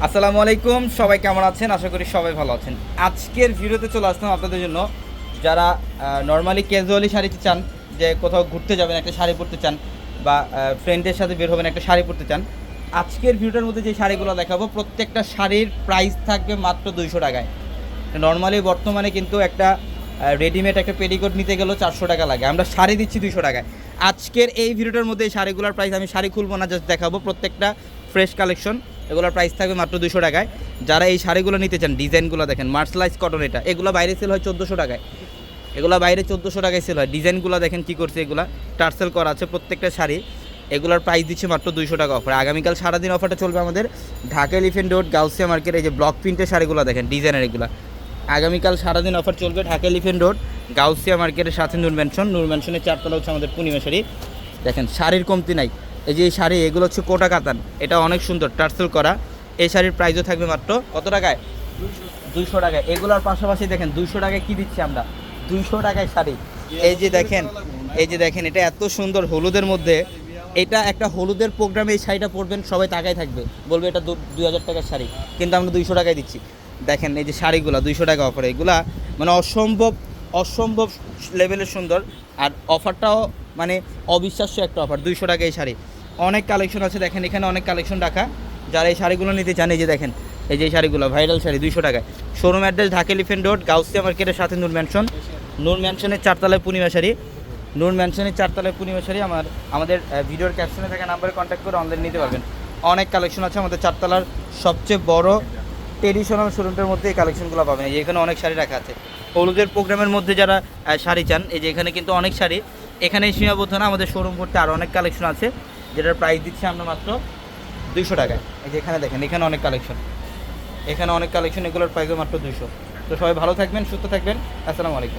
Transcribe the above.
আসসালামু আলাইকুম, সবাই কেমন আছেন? আশা করি সবাই ভালো আছেন। আজকের ভিডিওতে চলে আসলাম আপনাদের জন্য যারা নর্মালি ক্যাজুয়ালি শাড়িতে চান, যে কোথাও ঘুরতে যাবেন একটা শাড়ি পরতে চান, বা ফ্রেন্ডের সাথে বের হবেন একটা শাড়ি পরতে চান। আজকের ভিডিওটার মধ্যে যে শাড়িগুলো দেখাবো প্রত্যেকটা শাড়ির প্রাইস থাকবে মাত্র 200 টাকায়। নর্মালি বর্তমানে কিন্তু একটা রেডিমেড একটা পেটিকোট নিতে গেলেও 400 টাকা লাগে, আমরা শাড়ি দিচ্ছি 200 টাকায়। আজকের এই ভিডিওটার মধ্যে এই শাড়িগুলোর প্রাইস, আমি শাড়ি খুলবো না, জাস্ট দেখাবো প্রত্যেকটা ফ্রেশ কালেকশন। এগুলোর প্রাইস থাকবে মাত্র 200 টাকায়। যারা এই শাড়িগুলো নিতে চান, ডিজাইনগুলো দেখেন, মার্শালাইজ কটন, এগুলো বাইরে সেল হয় 1400 টাকায়, এগুলো বাইরে 1400 টাকায় সেল হয়। ডিজাইনগুলো দেখেন কী করছে, এগুলো টার্সেল করা আছে প্রত্যেকটা শাড়ি। এগুলোর প্রাইস দিচ্ছে মাত্র 200 টাকা অফার। আগামীকাল সারাদিন অফারটা চলবে আমাদের Dhaka elephant road Gausia market. এই যে ব্লক প্রিন্টের শাড়িগুলো দেখেন, ডিজাইনের এগুলো আগামীকাল সারাদিন অফার চলবে ঢাকা এলিফ্যান্ট রোড গাউসিয়া মার্কেটের সাথে নূর ম্যানশনের 4 তলা হচ্ছে আমাদের পূর্ণিমা শাড়ি। দেখেন শাড়ির কমতি নাই। এই যে এই শাড়ি, এগুলো হচ্ছে কোটা কাতান, এটা অনেক সুন্দর টার্সেল করা। এই শাড়ির প্রাইসও থাকবে মাত্র কত টাকায়? 200 টাকায়। এগুলোর পাশাপাশি দেখেন 200 টাকায় কী দিচ্ছি আমরা, 200 টাকায় শাড়ি। এই যে দেখেন, এটা এত সুন্দর হলুদের মধ্যে। এটা একটা হলুদের প্রোগ্রামে এই শাড়িটা পরবেন, সবাই তাকায় থাকবে, বলবে এটা 2000 টাকার শাড়ি, কিন্তু আমরা 200 টাকায় দিচ্ছি। দেখেন এই যে শাড়িগুলো 200 টাকা অফারে, এগুলা মানে অসম্ভব লেভেলের সুন্দর। আর অফারটাও মানে অবিশ্বাস্য একটা অফার, 200 টাকা এই শাড়ি। অনেক কালেকশন আছে দেখেন, এখানে অনেক কালেকশন রাখা। যারা এই শাড়িগুলো নিতে চান, এই যে দেখেন, এই যে শাড়িগুলো ভাইরাল শাড়ি 200 টাকায়। Showroom address Dhaka elephant road Gausia মার্কেটের সাথে নূর ম্যানশনের 4 তলায় পূর্ণিমা শাড়ি। নূর ম্যানশনের 4 তলায় পূর্ণিমা শাড়ি। আমাদের ভিডিওর ক্যাপশনে থাকা নাম্বারে কন্ট্যাক্ট করে অনলাইন নিতে পারবেন। অনেক কালেকশন আছে আমাদের 4 তলার সবচেয়ে বড় ট্রেডিশনাল শোরুমটার মধ্যে এই কালেকশনগুলো পাবেন। এই যে এখানে অনেক শাড়ি রাখা আছে হলুদের প্রোগ্রামের মধ্যে। যারা শাড়ি চান, এই যে এখানে কিন্তু অনেক শাড়ি, এখানেই সীমাবদ্ধ না, আমাদের শোরুম করতে আরও অনেক কালেকশন আছে, যেটার প্রাইস দিচ্ছি আমরা মাত্র 200 টাকায়। এই যে এখানে দেখেন, এখানে অনেক কালেকশন, এগুলোর প্রাইসও মাত্র 200। তো সবাই ভালো থাকবেন, সুস্থ থাকবেন। আসসালামু আলাইকুম।